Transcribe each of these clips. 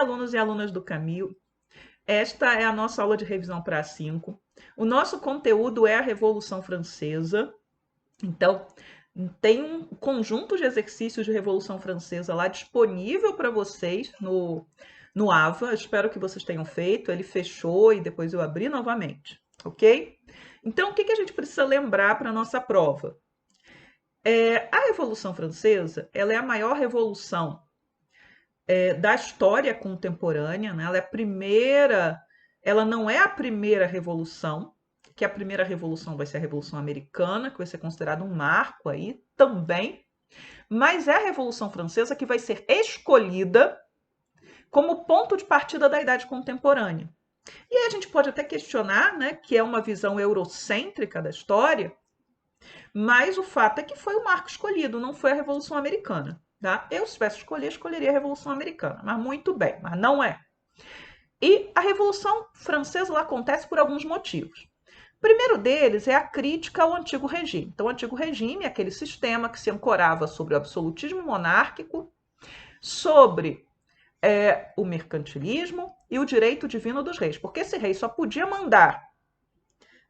Alunos e alunas do Camil, esta é a nossa aula de revisão para 5. O nosso conteúdo é a Revolução Francesa. Então, tem um conjunto de exercícios de Revolução Francesa lá disponível para vocês no AVA. Espero que vocês tenham feito. Ele fechou e depois eu abri novamente, ok? Então, o que a gente precisa lembrar para a nossa prova? A Revolução Francesa, ela é a maior revolução da história contemporânea, né? Ela não é a primeira revolução, que a primeira revolução vai ser a Revolução Americana, que vai ser considerado um marco aí também, mas é a Revolução Francesa que vai ser escolhida como ponto de partida da Idade Contemporânea. E aí a gente pode até questionar, né, que é uma visão eurocêntrica da história, mas o fato é que foi o marco escolhido, não foi a Revolução Americana. Tá? Eu, se tivesse escolher, escolheria a Revolução Americana, mas muito bem, mas não é. E a Revolução Francesa ela acontece por alguns motivos. O primeiro deles é a crítica ao antigo regime. Então, o antigo regime é aquele sistema que se ancorava sobre o absolutismo monárquico, sobre o mercantilismo e o direito divino dos reis, porque esse rei só podia mandar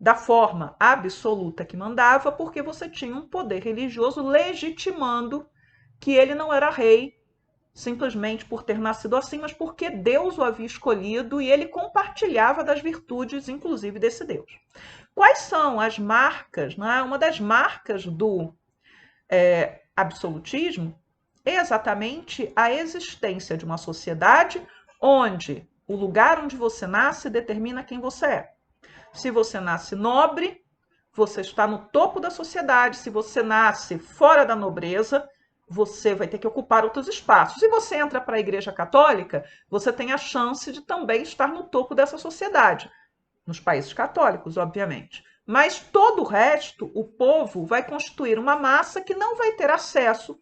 da forma absoluta que mandava, porque você tinha um poder religioso legitimando que ele não era rei simplesmente por ter nascido assim, mas porque Deus o havia escolhido e ele compartilhava das virtudes, inclusive, desse Deus. Quais são as marcas? Né? Uma das marcas do absolutismo é exatamente a existência de uma sociedade onde o lugar onde você nasce determina quem você é. Se você nasce nobre, você está no topo da sociedade. Se você nasce fora da nobreza, você vai ter que ocupar outros espaços. Se você entra para a Igreja Católica, você tem a chance de também estar no topo dessa sociedade. Nos países católicos, obviamente. Mas todo o resto, o povo vai constituir uma massa que não vai ter acesso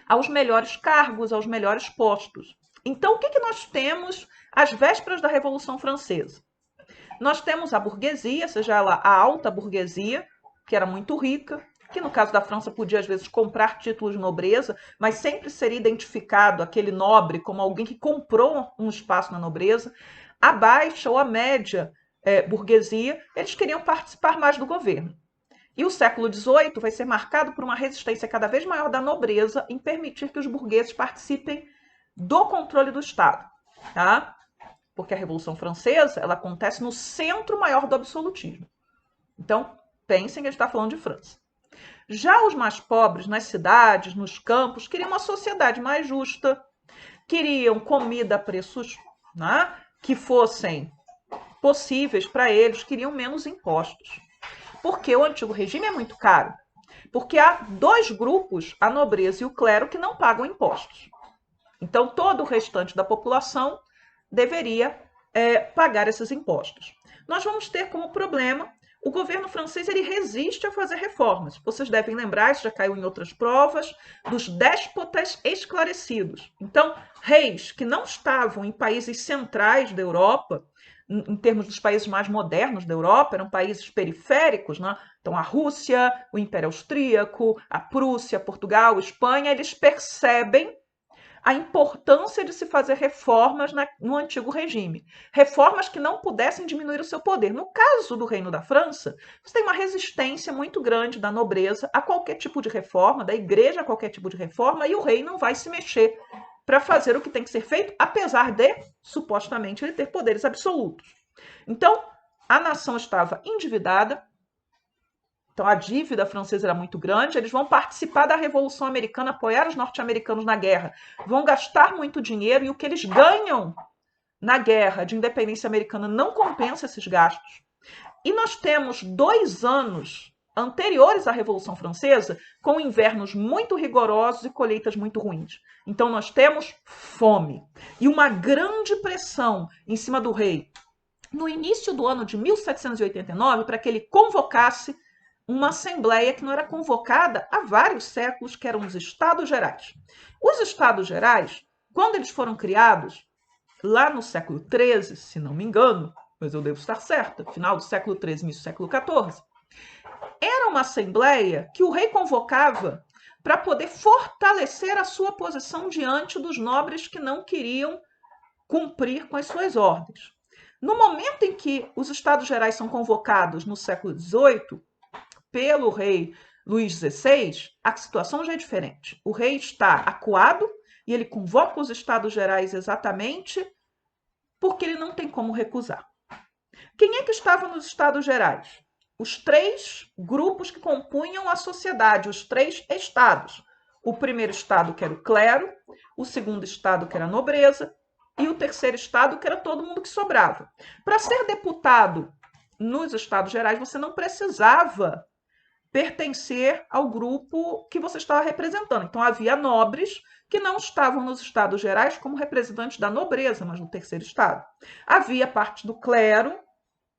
aos melhores cargos, aos melhores postos. Então, o que nós temos às vésperas da Revolução Francesa? Nós temos a burguesia, seja ela a alta burguesia, que era muito rica, que no caso da França podia às vezes comprar títulos de nobreza, mas sempre seria identificado aquele nobre como alguém que comprou um espaço na nobreza. A baixa ou a média burguesia, eles queriam participar mais do governo. E o século XVIII vai ser marcado por uma resistência cada vez maior da nobreza em permitir que os burgueses participem do controle do Estado. Tá? Porque a Revolução Francesa ela acontece no centro maior do absolutismo. Então, pensem que a gente está falando de França. Já os mais pobres, nas cidades, nos campos, queriam uma sociedade mais justa, queriam comida a preços, né, que fossem possíveis para eles, queriam menos impostos. Porque o antigo regime é muito caro. Porque há dois grupos, a nobreza e o clero, que não pagam impostos. Então, todo o restante da população deveria pagar esses impostos. Nós vamos ter como problema o governo francês ele resiste a fazer reformas. Vocês devem lembrar, isso já caiu em outras provas, dos déspotas esclarecidos. Então, reis que não estavam em países centrais da Europa, em termos dos países mais modernos da Europa, eram países periféricos, né? Então a Rússia, o Império Austríaco, a Prússia, Portugal, Espanha, eles percebem a importância de se fazer reformas no antigo regime. Reformas que não pudessem diminuir o seu poder. No caso do Reino da França, você tem uma resistência muito grande da nobreza a qualquer tipo de reforma, da igreja a qualquer tipo de reforma, e o rei não vai se mexer para fazer o que tem que ser feito, apesar de, supostamente, ele ter poderes absolutos. Então, a nação estava endividada, então a dívida francesa era muito grande, eles vão participar da Revolução Americana, apoiar os norte-americanos na guerra, vão gastar muito dinheiro e o que eles ganham na guerra de independência americana não compensa esses gastos. E nós temos 2 anos anteriores à Revolução Francesa com invernos muito rigorosos e colheitas muito ruins. Então nós temos fome e uma grande pressão em cima do rei no início do ano de 1789 para que ele convocasse uma assembleia que não era convocada há vários séculos, que eram os Estados Gerais. Os Estados Gerais, quando eles foram criados, lá no século XIII, se não me engano, mas eu devo estar certa, final do século XIII, início do século XIV, era uma assembleia que o rei convocava para poder fortalecer a sua posição diante dos nobres que não queriam cumprir com as suas ordens. No momento em que os Estados Gerais são convocados no século XVIII pelo rei Luís XVI, a situação já é diferente. O rei está acuado e ele convoca os Estados Gerais exatamente porque ele não tem como recusar. Quem é que estava nos Estados Gerais? Os 3 grupos que compunham a sociedade, os 3 estados. O primeiro estado, que era o clero, o segundo estado, que era a nobreza, e o terceiro estado, que era todo mundo que sobrava. Para ser deputado nos Estados Gerais, você não precisava pertencer ao grupo que você estava representando. Então, havia nobres que não estavam nos Estados Gerais como representantes da nobreza, mas no terceiro estado. Havia parte do clero,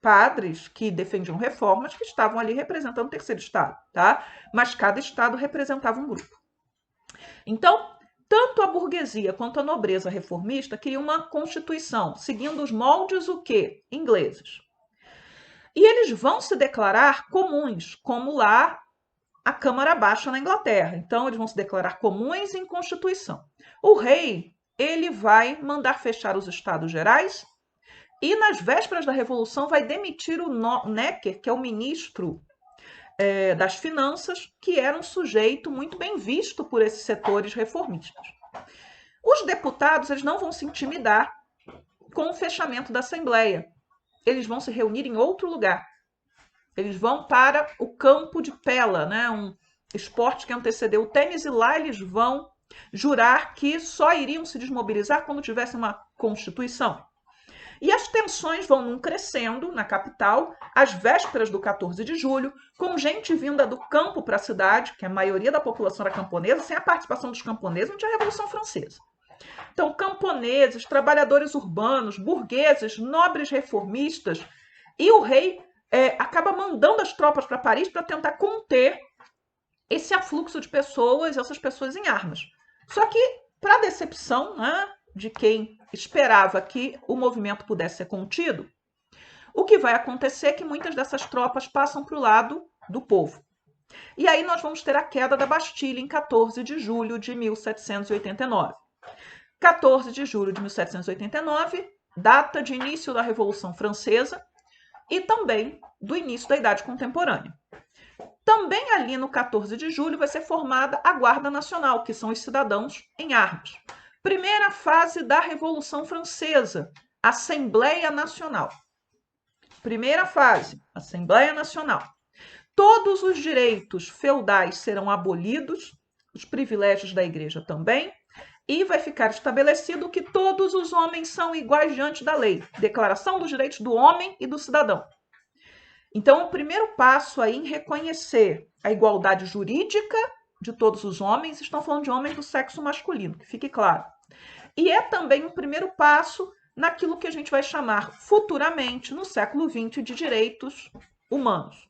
padres que defendiam reformas, que estavam ali representando o terceiro estado, tá? Mas cada estado representava um grupo. Então, tanto a burguesia quanto a nobreza reformista queriam uma constituição, seguindo os moldes o quê? Ingleses. E eles vão se declarar comuns, como lá a Câmara Baixa na Inglaterra. Então, eles vão se declarar comuns em Constituição. O rei, ele vai mandar fechar os Estados Gerais e, nas vésperas da Revolução, vai demitir o Necker, que é o ministro das Finanças, que era um sujeito muito bem visto por esses setores reformistas. Os deputados, eles não vão se intimidar com o fechamento da Assembleia. Eles vão se reunir em outro lugar. Eles vão para o campo de Pela, né? Um esporte que antecedeu o tênis, e lá eles vão jurar que só iriam se desmobilizar quando tivesse uma Constituição. E as tensões vão crescendo na capital, às vésperas do 14 de julho, com gente vinda do campo para a cidade, que a maioria da população era camponesa. Sem a participação dos camponeses, não tinha Revolução Francesa. Então, camponeses, trabalhadores urbanos, burgueses, nobres reformistas, e o rei acaba mandando as tropas para Paris para tentar conter esse afluxo de pessoas, essas pessoas em armas. Só que, para a decepção, né, de quem esperava que o movimento pudesse ser contido, o que vai acontecer é que muitas dessas tropas passam para o lado do povo. E aí nós vamos ter a queda da Bastilha em 14 de julho de 1789. 14 de julho de 1789, data de início da Revolução Francesa e também do início da Idade Contemporânea. Também ali no 14 de julho vai ser formada a Guarda Nacional, que são os cidadãos em armas. Primeira fase da Revolução Francesa, Assembleia Nacional. Primeira fase, Assembleia Nacional. Todos os direitos feudais serão abolidos, os privilégios da Igreja também, e vai ficar estabelecido que todos os homens são iguais diante da lei. Declaração dos Direitos do Homem e do Cidadão. Então, o primeiro passo aí em reconhecer a igualdade jurídica de todos os homens, estão falando de homens do sexo masculino, que fique claro. E é também um primeiro passo naquilo que a gente vai chamar futuramente, no século XX, de direitos humanos.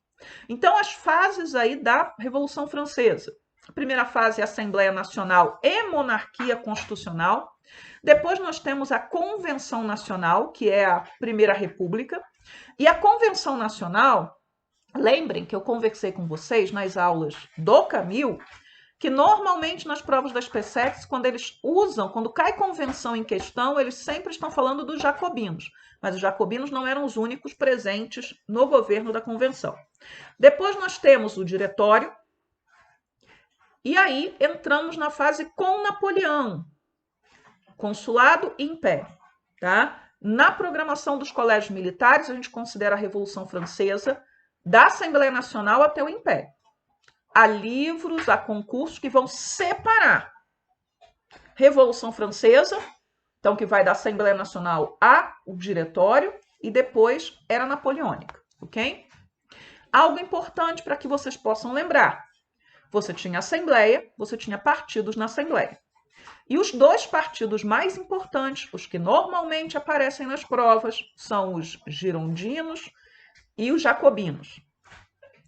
Então, as fases aí da Revolução Francesa. A primeira fase é a Assembleia Nacional e Monarquia Constitucional. Depois nós temos a Convenção Nacional, que é a Primeira República. E a Convenção Nacional, lembrem que eu conversei com vocês nas aulas do Camil, que normalmente nas provas das PSECs, quando cai convenção em questão, eles sempre estão falando dos jacobinos. Mas os jacobinos não eram os únicos presentes no governo da convenção. Depois nós temos o diretório. E aí entramos na fase com Napoleão, consulado e império. Tá? Na programação dos colégios militares, a gente considera a Revolução Francesa da Assembleia Nacional até o Império. Há livros, há concursos que vão separar Revolução Francesa, então que vai da Assembleia Nacional ao diretório, e depois era napoleônica, ok? Algo importante para que vocês possam lembrar. Você tinha Assembleia, você tinha partidos na Assembleia. E os 2 partidos mais importantes, os que normalmente aparecem nas provas, são os girondinos e os jacobinos.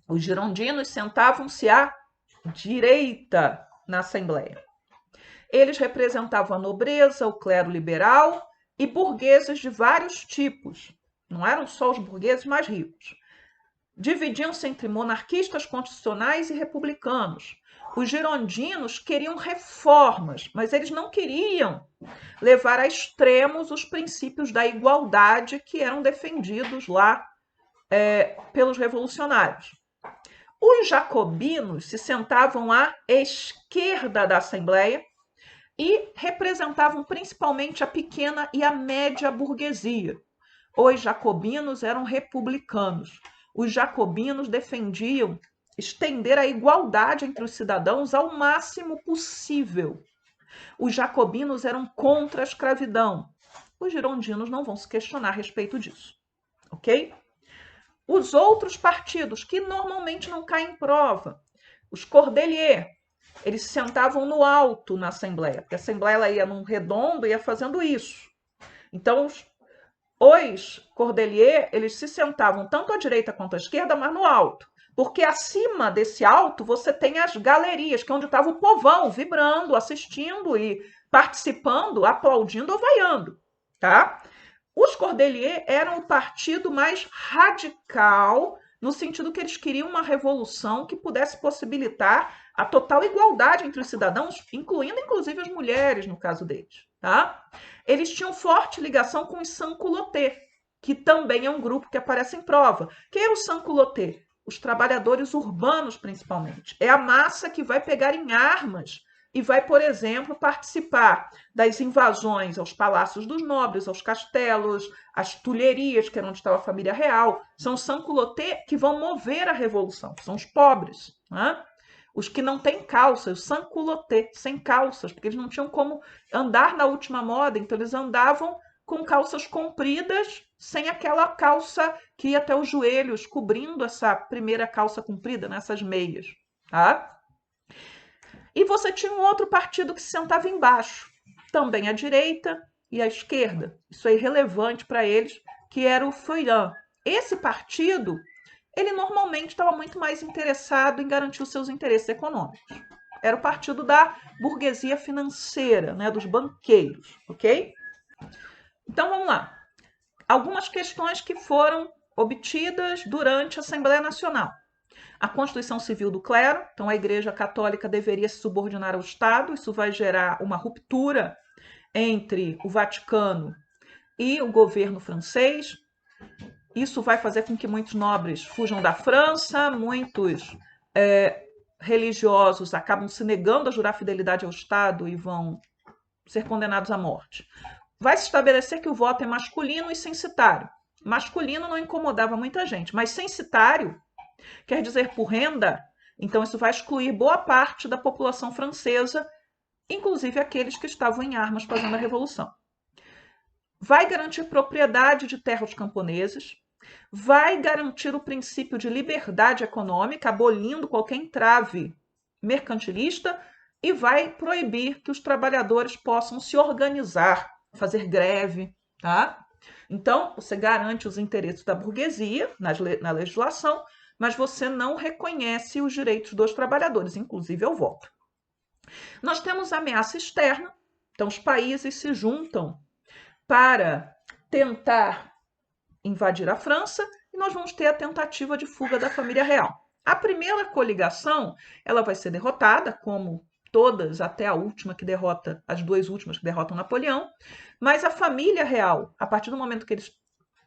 Os girondinos sentavam-se à direita na Assembleia. Eles representavam a nobreza, o clero liberal e burgueses de vários tipos. Não eram só os burgueses mais ricos. Dividiam-se entre monarquistas constitucionais e republicanos. Os girondinos queriam reformas, mas eles não queriam levar a extremos os princípios da igualdade que eram defendidos lá pelos revolucionários. Os jacobinos se sentavam à esquerda da Assembleia e representavam principalmente a pequena e a média burguesia. Os jacobinos eram republicanos. Os jacobinos defendiam estender a igualdade entre os cidadãos ao máximo possível. Os jacobinos eram contra a escravidão. Os girondinos não vão se questionar a respeito disso, ok? Os outros partidos, que normalmente não caem em prova, os Cordeliers, eles se sentavam no alto na Assembleia, porque a Assembleia ela ia num redondo e ia fazendo isso. Então, os Cordeliers, eles se sentavam tanto à direita quanto à esquerda, mas no alto. Porque acima desse alto você tem as galerias, que é onde estava o povão, vibrando, assistindo e participando, aplaudindo ou vaiando, tá? Os Cordeliers eram o partido mais radical, no sentido que eles queriam uma revolução que pudesse possibilitar a total igualdade entre os cidadãos, incluindo inclusive as mulheres, no caso deles, tá? Eles tinham forte ligação com os sans-culottes, que também é um grupo que aparece em prova. Quem é o sans-culottes? Os trabalhadores urbanos, principalmente. É a massa que vai pegar em armas e vai, por exemplo, participar das invasões aos palácios dos nobres, aos castelos, às tulherias, que era onde estava a família real. São os sans-culottes que vão mover a revolução, são os pobres, né? Os que não têm calças, os sans-culottes, sem calças, porque eles não tinham como andar na última moda, então eles andavam com calças compridas, sem aquela calça que ia até os joelhos, cobrindo essa primeira calça comprida, nessas meias, tá? E você tinha um outro partido que se sentava embaixo, também à direita e à esquerda. Isso é irrelevante para eles, que era o Feuillants. Esse partido, ele normalmente estava muito mais interessado em garantir os seus interesses econômicos. Era o partido da burguesia financeira, né, dos banqueiros, ok? Então, vamos lá. Algumas questões que foram obtidas durante a Assembleia Nacional. A Constituição Civil do Clero, então a Igreja Católica deveria se subordinar ao Estado, isso vai gerar uma ruptura entre o Vaticano e o governo francês. Isso vai fazer com que muitos nobres fujam da França, muitos religiosos acabam se negando a jurar fidelidade ao Estado e vão ser condenados à morte. Vai se estabelecer que o voto é masculino e censitário. Masculino não incomodava muita gente, mas censitário quer dizer por renda, então isso vai excluir boa parte da população francesa, inclusive aqueles que estavam em armas fazendo a revolução. Vai garantir propriedade de terras camponeses, vai garantir o princípio de liberdade econômica, abolindo qualquer entrave mercantilista, e vai proibir que os trabalhadores possam se organizar, fazer greve, tá? Então, você garante os interesses da burguesia na legislação, mas você não reconhece os direitos dos trabalhadores, inclusive ao voto. Nós temos ameaça externa, então os países se juntam para tentar invadir a França e nós vamos ter a tentativa de fuga da família real. A primeira coligação, ela vai ser derrotada, como todas, até a última que derrota, as duas últimas que derrotam Napoleão, mas a família real, a partir do momento que eles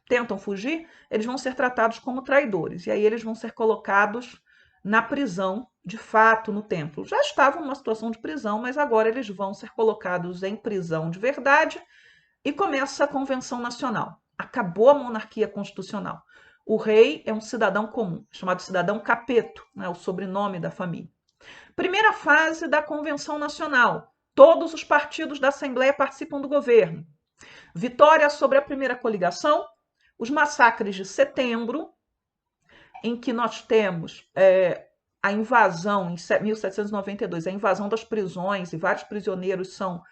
tentam fugir, eles vão ser tratados como traidores, e aí eles vão ser colocados na prisão, de fato, no templo. Já estavam numa situação de prisão, mas agora eles vão ser colocados em prisão de verdade, e começa a Convenção Nacional. Acabou a monarquia constitucional. O rei é um cidadão comum, chamado cidadão capeto, né, o sobrenome da família. Primeira fase da Convenção Nacional. Todos os partidos da Assembleia participam do governo. Vitória sobre a primeira coligação, os massacres de setembro, em que nós temos a invasão, em 1792, a invasão das prisões, e vários prisioneiros são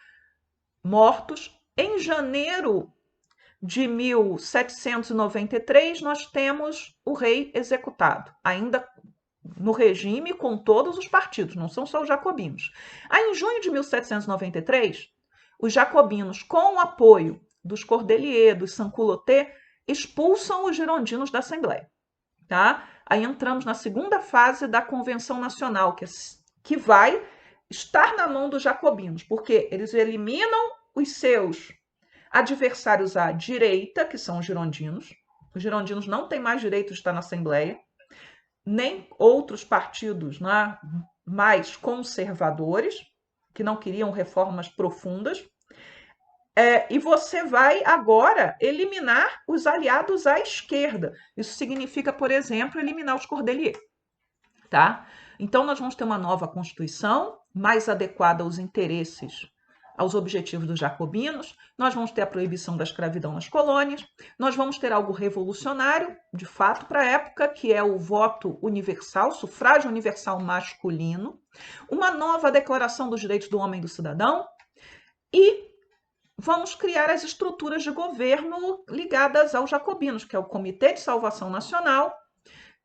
mortos. Em janeiro de 1793, nós temos o rei executado, ainda no regime com todos os partidos, não são só os jacobinos. Aí, em junho de 1793, os jacobinos, com o apoio dos Cordeliers, dos sans-culottes, expulsam os girondinos da Assembleia. Tá? Aí entramos na segunda fase da Convenção Nacional, que que vai estar na mão dos jacobinos, porque eles eliminam os seus adversários à direita, que são os girondinos. Os girondinos não têm mais direito de estar na Assembleia, nem outros partidos, né, mais conservadores, que não queriam reformas profundas. E você vai agora eliminar os aliados à esquerda. Isso significa, por exemplo, eliminar os Cordeliers. Tá? Então, nós vamos ter uma nova Constituição, mais adequada aos interesses, aos objetivos dos jacobinos. Nós vamos ter a proibição da escravidão nas colônias. Nós vamos ter algo revolucionário, de fato, para a época, que é o voto universal, sufrágio universal masculino, uma nova Declaração dos Direitos do Homem e do Cidadão e vamos criar as estruturas de governo ligadas aos jacobinos, que é o Comitê de Salvação Nacional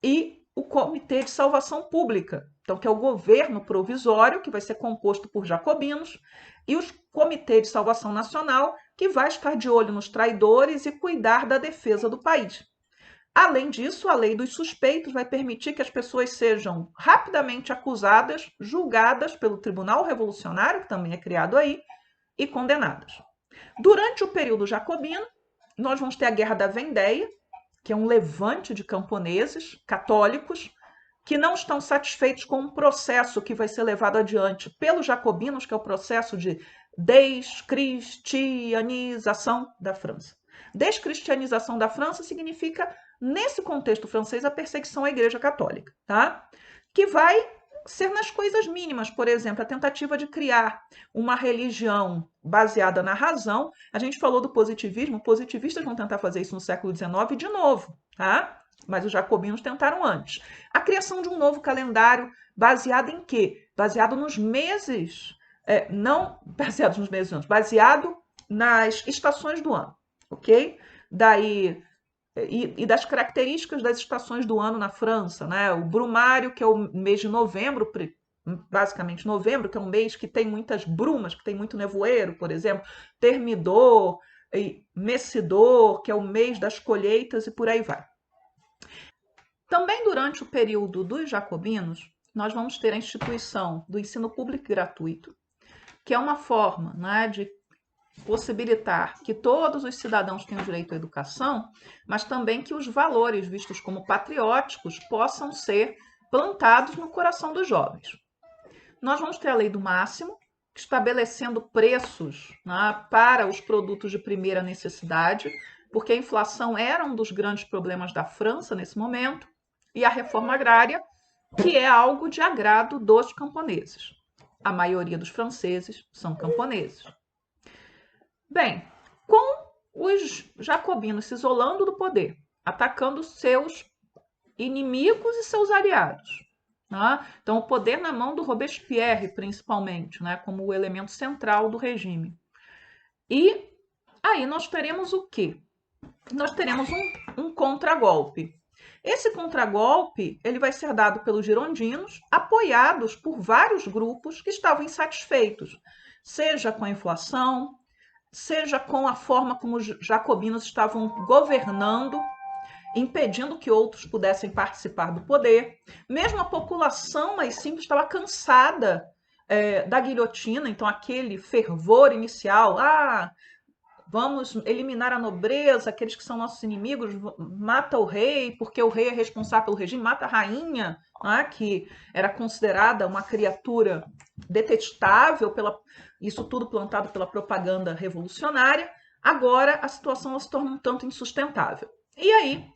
e o Comitê de Salvação Pública, então, que é o governo provisório, que vai ser composto por jacobinos, e o Comitê de Salvação Nacional, que vai estar de olho nos traidores e cuidar da defesa do país. Além disso, a lei dos suspeitos vai permitir que as pessoas sejam rapidamente acusadas, julgadas pelo Tribunal Revolucionário, que também é criado aí, e condenadas. Durante o período jacobino, nós vamos ter a Guerra da Vendéia, que é um levante de camponeses católicos que não estão satisfeitos com um processo que vai ser levado adiante pelos jacobinos, que é o processo de descristianização da França. Descristianização da França significa, nesse contexto francês, a perseguição à Igreja Católica, tá? Que vai ser nas coisas mínimas, por exemplo, a tentativa de criar uma religião baseada na razão. A gente falou do positivismo, positivistas vão tentar fazer isso no século XIX de novo, tá? Mas os jacobinos tentaram antes. A criação de um novo calendário baseado em quê? Baseado nos meses, não baseado nos meses, baseado nas estações do ano, ok? Daí e das características das estações do ano na França, né? O brumário, que é o mês de novembro, basicamente novembro, que é um mês que tem muitas brumas, que tem muito nevoeiro, por exemplo, Thermidor e Messidor, que é o mês das colheitas e por aí vai. Também durante o período dos jacobinos, nós vamos ter a instituição do ensino público gratuito, que é uma forma, né, de possibilitar que todos os cidadãos tenham direito à educação, mas também que os valores vistos como patrióticos possam ser plantados no coração dos jovens. Nós vamos ter a lei do máximo, estabelecendo preços, né, para os produtos de primeira necessidade, porque a inflação era um dos grandes problemas da França nesse momento, e a reforma agrária, que é algo de agrado dos camponeses. A maioria dos franceses são camponeses. Bem, com os jacobinos se isolando do poder, atacando seus inimigos e seus aliados, né? Então, o poder na mão do Robespierre, principalmente, né, como o elemento central do regime. E aí nós teremos o quê? Nós teremos um contragolpe. Esse contragolpe ele vai ser dado pelos girondinos, apoiados por vários grupos que estavam insatisfeitos, seja com a inflação, seja com a forma como os jacobinos estavam governando, impedindo que outros pudessem participar do poder. Mesmo a população mais simples estava cansada da guilhotina, então aquele fervor inicial, vamos eliminar a nobreza, aqueles que são nossos inimigos, mata o rei, porque o rei é responsável pelo regime, mata a rainha, né, que era considerada uma criatura detestável, isso tudo plantado pela propaganda revolucionária. Agora a situação se torna um tanto insustentável. E aí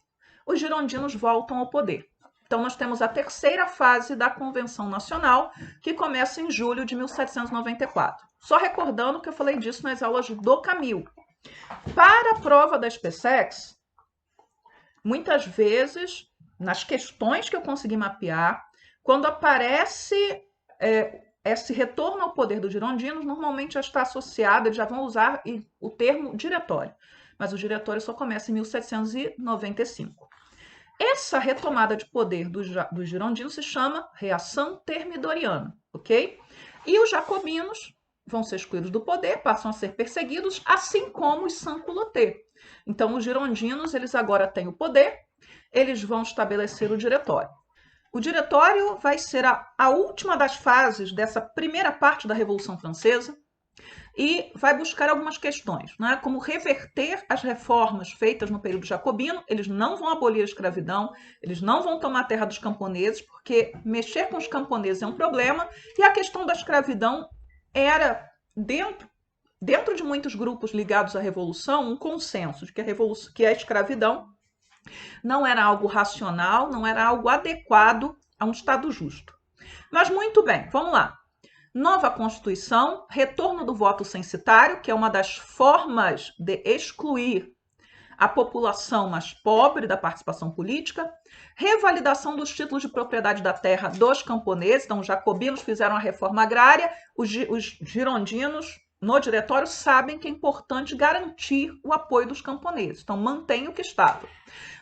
os girondinos voltam ao poder. Então nós temos a terceira fase da Convenção Nacional, que começa em julho de 1794. Só recordando que eu falei disso nas aulas do Camil. Para a prova da SpaceX, muitas vezes, nas questões que eu consegui mapear, quando aparece esse retorno ao poder dos girondinos, normalmente já está associado, eles já vão usar o termo diretório, mas o diretório só começa em 1795. Essa retomada de poder dos girondinos se chama reação termidoriana, ok? E os jacobinos vão ser excluídos do poder, passam a ser perseguidos, assim como os sans-culottes. Então, os girondinos, eles agora têm o poder, eles vão estabelecer o diretório. O diretório vai ser a última das fases dessa primeira parte da Revolução Francesa e vai buscar algumas questões, né? Como reverter as reformas feitas no período jacobino. Eles não vão abolir a escravidão, eles não vão tomar a terra dos camponeses, porque mexer com os camponeses é um problema, e a questão da escravidão era, dentro de muitos grupos ligados à Revolução, um consenso de que a escravidão não era algo racional, não era algo adequado a um Estado justo. Mas muito bem, vamos lá. Nova Constituição, retorno do voto censitário, que é uma das formas de excluir a população mais pobre da participação política, revalidação dos títulos de propriedade da terra dos camponeses. Então, os jacobinos fizeram a reforma agrária, os girondinos, no diretório, sabem que é importante garantir o apoio dos camponeses. Então, mantém o que estava.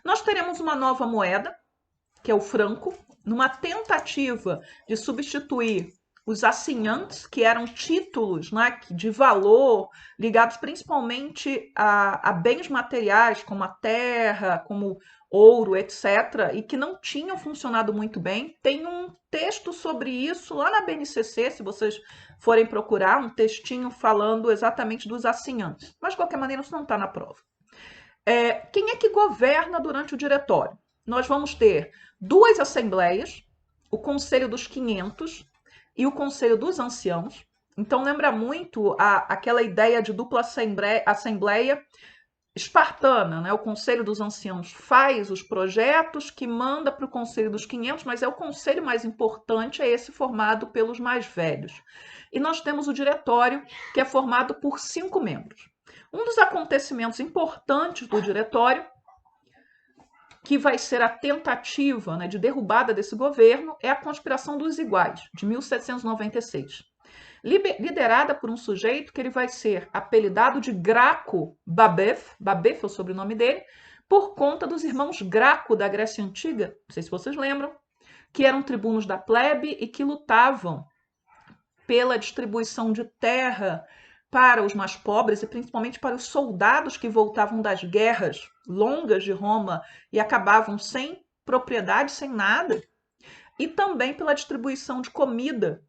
Nós teremos uma nova moeda, que é o franco, numa tentativa de substituir os assinantes, que eram títulos, né, de valor, ligados principalmente a bens materiais, como a terra, como ouro, etc., e que não tinham funcionado muito bem. Tem um texto sobre isso lá na BNCC, se vocês forem procurar, um textinho falando exatamente dos assinantes. Mas, de qualquer maneira, isso não está na prova. Quem é que governa durante o diretório? Nós vamos ter duas assembleias, o Conselho dos 500 e o Conselho dos Anciãos. Então, lembra muito aquela ideia de dupla assembleia espartana, né? O Conselho dos Anciãos faz os projetos que manda para o Conselho dos 500, mas é o conselho mais importante, é esse formado pelos mais velhos. E nós temos o diretório, que é formado por 5 membros. Um dos acontecimentos importantes do diretório, que vai ser a tentativa, né, de derrubada desse governo, é a Conspiração dos Iguais, de 1796. Liderada por um sujeito que ele vai ser apelidado de Graco Babeuf, Babeuf é o sobrenome dele, por conta dos irmãos Graco da Grécia Antiga, não sei se vocês lembram, que eram tribunos da plebe e que lutavam pela distribuição de terra para os mais pobres e principalmente para os soldados que voltavam das guerras longas de Roma e acabavam sem propriedade, sem nada, e também pela distribuição de comida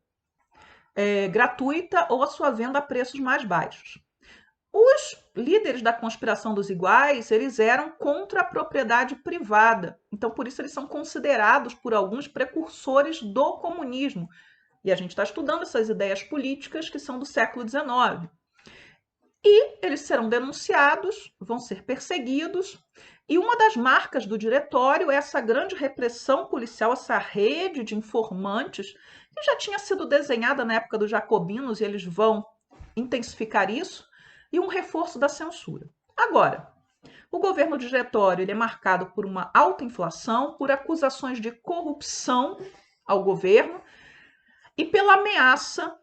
gratuita ou a sua venda a preços mais baixos. Os líderes da Conspiração dos Iguais, eles eram contra a propriedade privada, então por isso eles são considerados por alguns precursores do comunismo. E a gente está estudando essas ideias políticas que são do século XIX. E eles serão denunciados, vão ser perseguidos. E uma das marcas do diretório é essa grande repressão policial, essa rede de informantes, que já tinha sido desenhada na época dos jacobinos, e eles vão intensificar isso, e um reforço da censura. Agora, o governo diretório ele é marcado por uma alta inflação, por acusações de corrupção ao governo, e pela ameaça,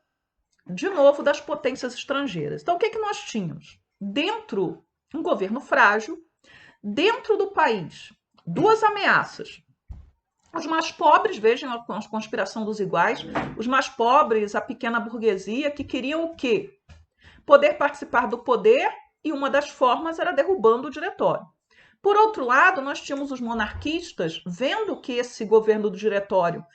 de novo, das potências estrangeiras. Então, o que nós tínhamos? Dentro, um governo frágil, dentro do país, duas ameaças. Os mais pobres, vejam a Conspiração dos Iguais, os mais pobres, a pequena burguesia, que queriam o quê? Poder participar do poder, e uma das formas era derrubando o diretório. Por outro lado, nós tínhamos os monarquistas, vendo que esse governo do diretório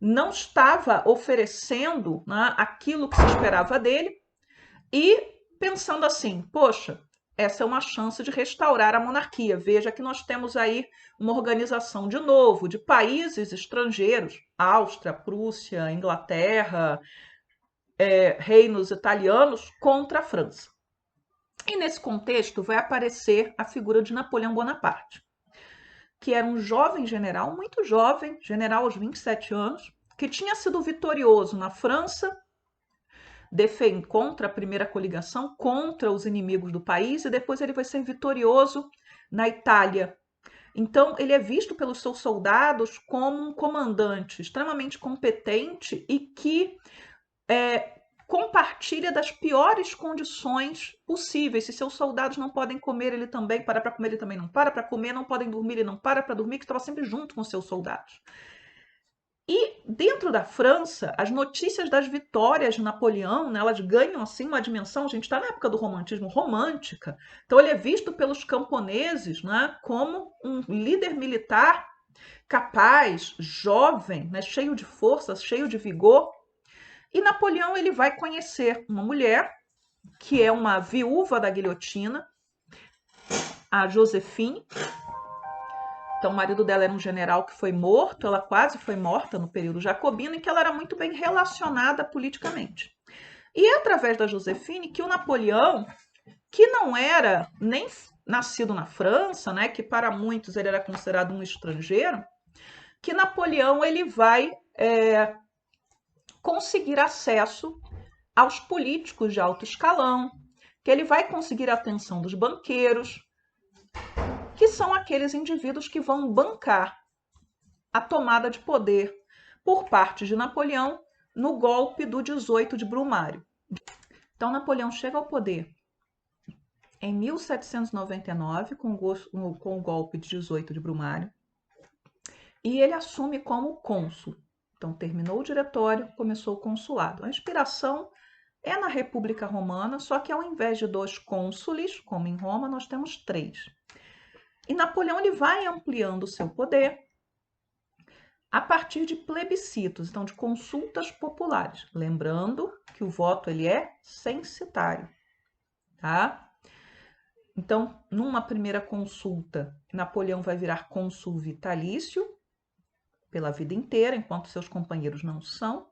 não estava oferecendo, né, aquilo que se esperava dele e pensando assim, poxa, essa é uma chance de restaurar a monarquia. Veja que nós temos aí uma organização, de novo, de países estrangeiros, Áustria, Prússia, Inglaterra, reinos italianos, contra a França. E nesse contexto vai aparecer a figura de Napoleão Bonaparte, que era um jovem general, muito jovem, general aos 27 anos, que tinha sido vitorioso na França, contra a primeira coligação, contra os inimigos do país, e depois ele vai ser vitorioso na Itália. Então, ele é visto pelos seus soldados como um comandante extremamente competente e que compartilha das piores condições possíveis. Se seus soldados não podem comer, ele também para comer, ele também não para comer, não podem dormir, ele não para dormir, que estava sempre junto com seus soldados. E dentro da França, as notícias das vitórias de Napoleão, né, elas ganham assim uma dimensão, a gente está na época do romantismo, romântica. Então ele é visto pelos camponeses, né, como um líder militar capaz, jovem, né, cheio de força, cheio de vigor. E Napoleão ele vai conhecer uma mulher que é uma viúva da guilhotina, a Josephine. Então, o marido dela era um general que foi morto, ela quase foi morta no período jacobino, em que ela era muito bem relacionada politicamente. E é através da Josephine que o Napoleão, que não era nem nascido na França, né, que para muitos ele era considerado um estrangeiro, que Napoleão ele vai conseguir acesso aos políticos de alto escalão, que ele vai conseguir a atenção dos banqueiros, que são aqueles indivíduos que vão bancar a tomada de poder por parte de Napoleão no golpe do 18 de Brumário. Então, Napoleão chega ao poder em 1799 com o golpe de 18 de Brumário e ele assume como cônsul. Então, terminou o diretório, começou o consulado. A inspiração é na República Romana, só que ao invés de 2 cônsules, como em Roma, nós temos 3. E Napoleão ele vai ampliando o seu poder a partir de plebiscitos, então de consultas populares. Lembrando que o voto ele é censitário, tá? Então, numa primeira consulta, Napoleão vai virar cônsul vitalício pela vida inteira, enquanto seus companheiros não são.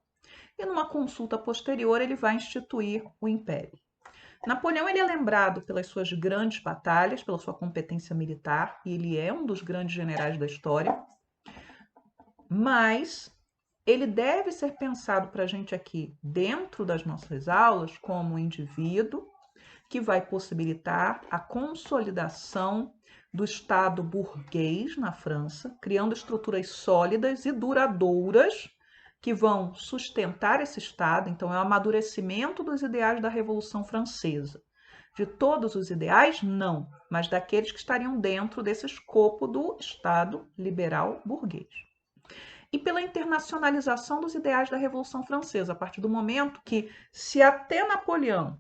E numa consulta posterior, ele vai instituir o império. Napoleão ele é lembrado pelas suas grandes batalhas, pela sua competência militar, e ele é um dos grandes generais da história. Mas ele deve ser pensado para a gente aqui, dentro das nossas aulas, como um indivíduo que vai possibilitar a consolidação do Estado burguês na França, criando estruturas sólidas e duradouras que vão sustentar esse Estado. Então, é o amadurecimento dos ideais da Revolução Francesa. De todos os ideais, não, mas daqueles que estariam dentro desse escopo do Estado liberal burguês. E pela internacionalização dos ideais da Revolução Francesa, a partir do momento que, se até Napoleão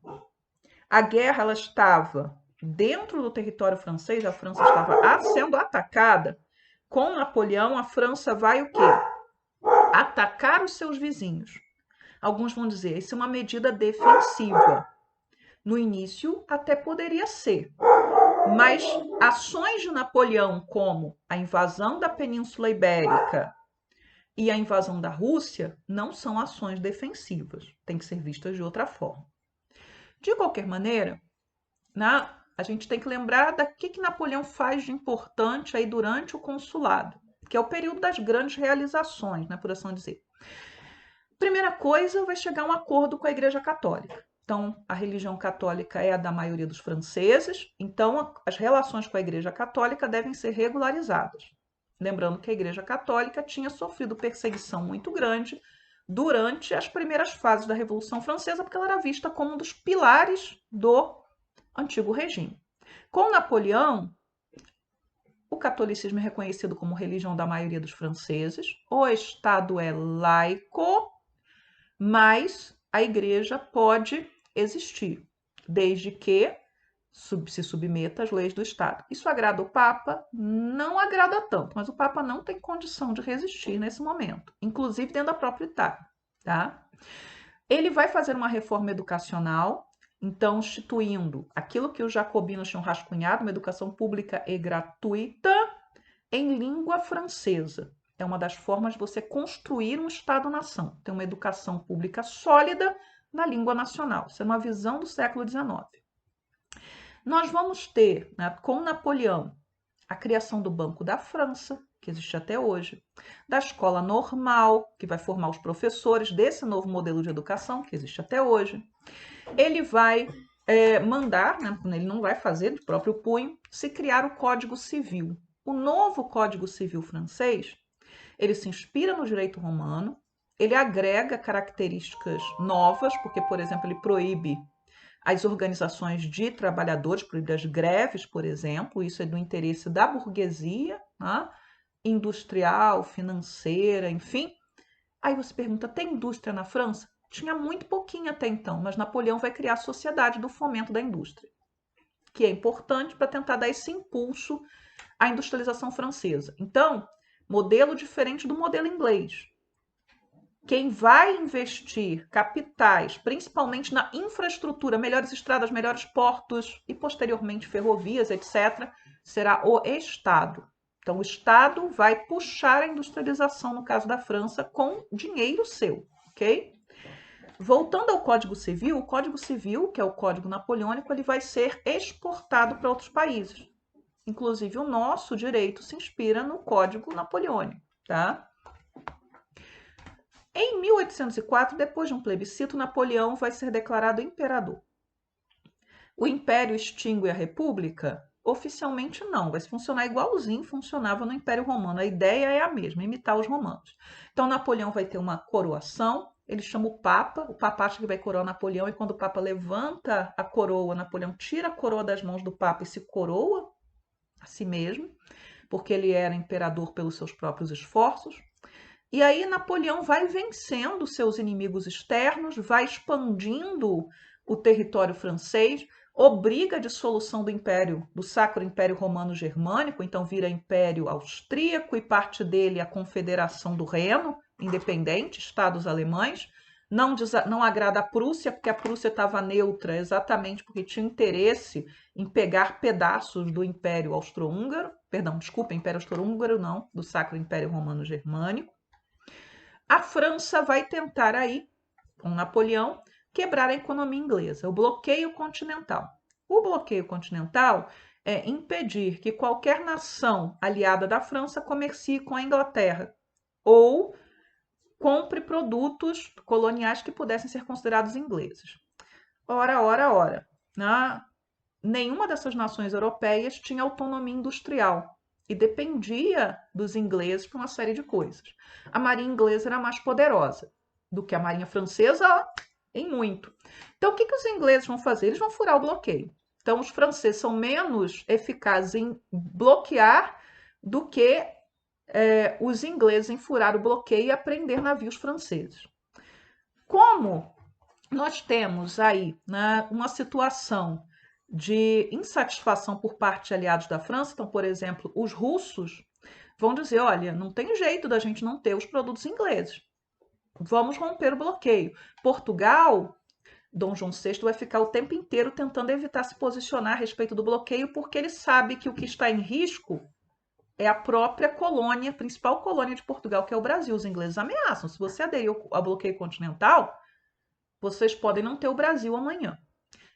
a guerra ela estava dentro do território francês, a França estava sendo atacada, com Napoleão a França vai o quê? Atacar os seus vizinhos. Alguns vão dizer, isso é uma medida defensiva. No início até poderia ser, mas ações de Napoleão como a invasão da Península Ibérica e a invasão da Rússia não são ações defensivas, tem que ser vistas de outra forma. De qualquer maneira, a gente tem que lembrar da que Napoleão faz de importante aí durante o consulado, que é o período das grandes realizações, né, por assim dizer. Primeira coisa, vai chegar a um acordo com a Igreja Católica. Então, a religião católica é a da maioria dos franceses, então as relações com a Igreja Católica devem ser regularizadas. Lembrando que a Igreja Católica tinha sofrido perseguição muito grande durante as primeiras fases da Revolução Francesa, porque ela era vista como um dos pilares do antigo regime. Com Napoleão, o catolicismo é reconhecido como religião da maioria dos franceses, o Estado é laico, mas a Igreja pode existir, desde que se submeta às leis do Estado. Isso agrada o Papa? Não agrada tanto, mas o Papa não tem condição de resistir nesse momento, inclusive dentro da própria Itália, tá? Ele vai fazer uma reforma educacional, então instituindo aquilo que os jacobinos tinham rascunhado, uma educação pública e gratuita em língua francesa. É uma das formas de você construir um Estado-nação, ter uma educação pública sólida na língua nacional. Isso é uma visão do século XIX. Nós vamos ter, né, com Napoleão, a criação do Banco da França, que existe até hoje, da escola normal, que vai formar os professores desse novo modelo de educação, que existe até hoje. Ele vai mandar, né, ele não vai fazer de próprio punho, se criar o Código Civil. O novo Código Civil francês, ele se inspira no direito romano, ele agrega características novas, porque, por exemplo, ele proíbe as organizações de trabalhadores, proíbe as greves, por exemplo, isso é do interesse da burguesia, né? Industrial, financeira, enfim. Aí você pergunta, tem indústria na França? Tinha muito pouquinho até então, mas Napoleão vai criar a Sociedade do Fomento da Indústria, que é importante para tentar dar esse impulso à industrialização francesa. Então, modelo diferente do modelo inglês. Quem vai investir capitais, principalmente na infraestrutura, melhores estradas, melhores portos e posteriormente ferrovias, etc., será o Estado. Então, o Estado vai puxar a industrialização, no caso da França, com dinheiro seu, ok? Voltando ao Código Civil, o Código Civil, que é o Código Napoleônico, ele vai ser exportado para outros países. Inclusive, o nosso direito se inspira no Código Napoleônico, tá? Em 1804, depois de um plebiscito, Napoleão vai ser declarado imperador. O Império extingue a República? Oficialmente não, vai funcionar igualzinho funcionava no Império Romano. A ideia é a mesma, imitar os romanos. Então, Napoleão vai ter uma coroação, ele chama o Papa acha que vai coroar Napoleão, e quando o Papa levanta a coroa, Napoleão tira a coroa das mãos do Papa e se coroa a si mesmo, porque ele era imperador pelos seus próprios esforços. E aí Napoleão vai vencendo seus inimigos externos, vai expandindo o território francês, obriga a dissolução do Império, do Sacro Império Romano Germânico, então vira Império Austríaco e parte dele a Confederação do Reno, independente, estados alemães. Não agrada a Prússia, porque a Prússia estava neutra exatamente porque tinha interesse em pegar pedaços do Império Austro-Húngaro, Império Austro-Húngaro não, do Sacro Império Romano Germânico. A França vai tentar aí, com Napoleão, quebrar a economia inglesa, o bloqueio continental. O bloqueio continental é impedir que qualquer nação aliada da França comercie com a Inglaterra ou compre produtos coloniais que pudessem ser considerados ingleses. Ora. Nenhuma dessas nações europeias tinha autonomia industrial e dependia dos ingleses para uma série de coisas. A marinha inglesa era mais poderosa do que a marinha francesa em muito. Então, o que os ingleses vão fazer? Eles vão furar o bloqueio. Então, os franceses são menos eficazes em bloquear do que os ingleses em furar o bloqueio e apreender navios franceses. Como nós temos aí, né, uma situação de insatisfação por parte de aliados da França, então, por exemplo, os russos vão dizer, olha, não tem jeito da gente não ter os produtos ingleses. Vamos romper o bloqueio. Portugal, Dom João VI vai ficar o tempo inteiro tentando evitar se posicionar a respeito do bloqueio, porque ele sabe que o que está em risco é a própria colônia, principal colônia de Portugal, que é o Brasil. Os ingleses ameaçam. Se você aderir ao bloqueio continental, vocês podem não ter o Brasil amanhã.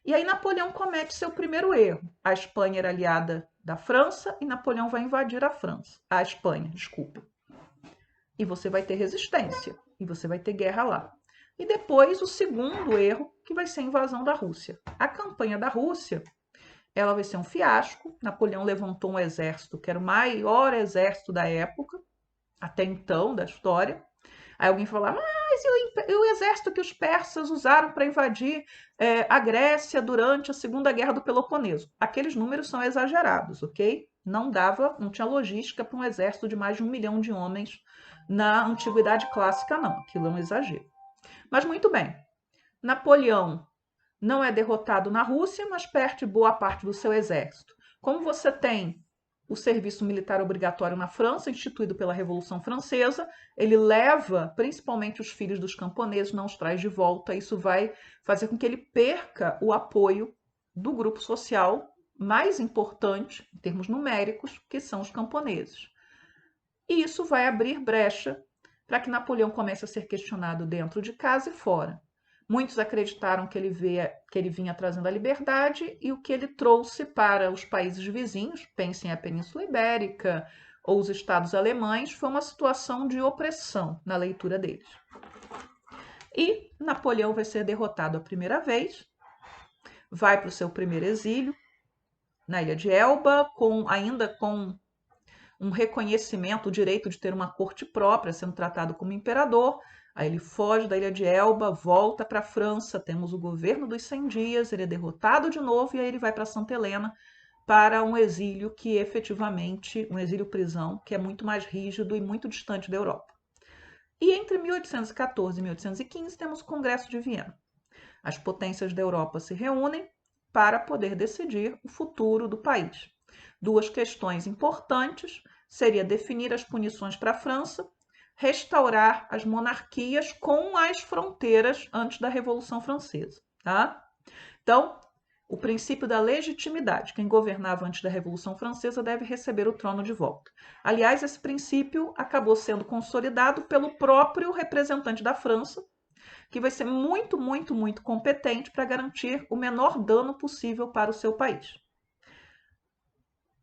E aí Napoleão comete seu primeiro erro. A Espanha era aliada da França e Napoleão vai invadir a Espanha, desculpa. E você vai ter resistência, e você vai ter guerra lá. E depois o segundo erro, que vai ser a invasão da Rússia. A campanha da Rússia, ela vai ser um fiasco. Napoleão levantou um exército que era o maior exército da época, até então, da história. Aí alguém fala, mas e o exército que os persas usaram para invadir a Grécia durante a Segunda Guerra do Peloponeso? Aqueles números são exagerados, ok? Não tinha logística para um exército de mais de 1 milhão de homens na Antiguidade Clássica, não. Aquilo é um exagero. Mas muito bem, Napoleão não é derrotado na Rússia, mas perde boa parte do seu exército. Como você tem o serviço militar obrigatório na França, instituído pela Revolução Francesa, ele leva principalmente os filhos dos camponeses, não os traz de volta. Isso vai fazer com que ele perca o apoio do grupo social mais importante, em termos numéricos, que são os camponeses. E isso vai abrir brecha para que Napoleão comece a ser questionado dentro de casa e fora. Muitos acreditaram que ele vinha trazendo a liberdade e o que ele trouxe para os países vizinhos, pensem a Península Ibérica ou os estados alemães, foi uma situação de opressão na leitura deles. E Napoleão vai ser derrotado a primeira vez, vai para o seu primeiro exílio na Ilha de Elba, ainda com um reconhecimento, o direito de ter uma corte própria, sendo tratado como imperador. Aí ele foge da Ilha de Elba, volta para a França, temos o governo dos 100 dias, ele é derrotado de novo e aí ele vai para Santa Helena para um exílio que efetivamente, um exílio-prisão, que é muito mais rígido e muito distante da Europa. E entre 1814 e 1815 temos o Congresso de Viena. As potências da Europa se reúnem para poder decidir o futuro do país. Duas questões importantes seria definir as punições para a França, restaurar as monarquias com as fronteiras antes da Revolução Francesa, tá? Então, o princípio da legitimidade. Quem governava antes da Revolução Francesa deve receber o trono de volta. Aliás, esse princípio acabou sendo consolidado pelo próprio representante da França, que vai ser muito, muito, muito competente para garantir o menor dano possível para o seu país.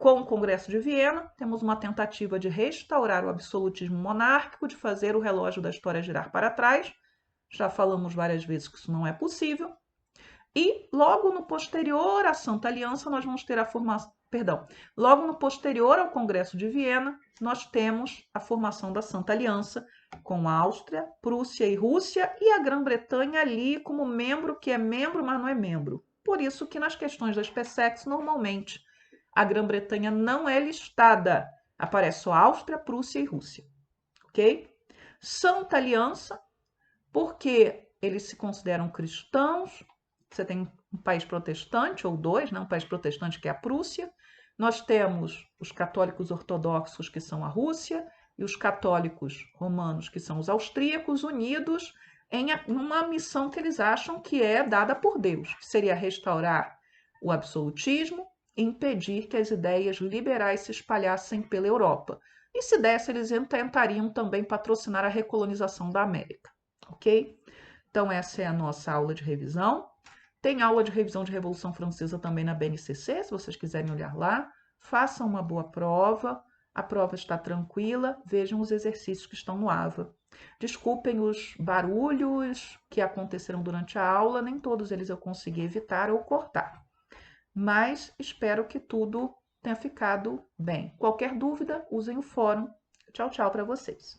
Com o Congresso de Viena, temos uma tentativa de restaurar o absolutismo monárquico, de fazer o relógio da história girar para trás. Já falamos várias vezes que isso não é possível. E logo no posterior à Santa Aliança, nós vamos ter a formação. Perdão, logo no posterior ao Congresso de Viena, nós temos a formação da Santa Aliança com a Áustria, Prússia e Rússia e a Grã-Bretanha ali como membro, que é membro, mas não é membro. Por isso que nas questões das PSECs, normalmente, a Grã-Bretanha não é listada. Aparece só Áustria, Prússia e Rússia. Ok? Santa Aliança, porque eles se consideram cristãos. Você tem um país protestante, ou dois, né? Um país protestante que é a Prússia. Nós temos os católicos ortodoxos, que são a Rússia, e os católicos romanos, que são os austríacos, unidos em uma missão que eles acham que é dada por Deus, que seria restaurar o absolutismo e impedir que as ideias liberais se espalhassem pela Europa. E se desse, eles tentariam também patrocinar a recolonização da América, ok? Então, essa é a nossa aula de revisão. Tem aula de revisão de Revolução Francesa também na BNCC, se vocês quiserem olhar lá. Façam uma boa prova. A prova está tranquila. Vejam os exercícios que estão no AVA. Desculpem os barulhos que aconteceram durante a aula. Nem todos eles eu consegui evitar ou cortar. Mas espero que tudo tenha ficado bem. Qualquer dúvida, usem o fórum. Tchau, tchau para vocês.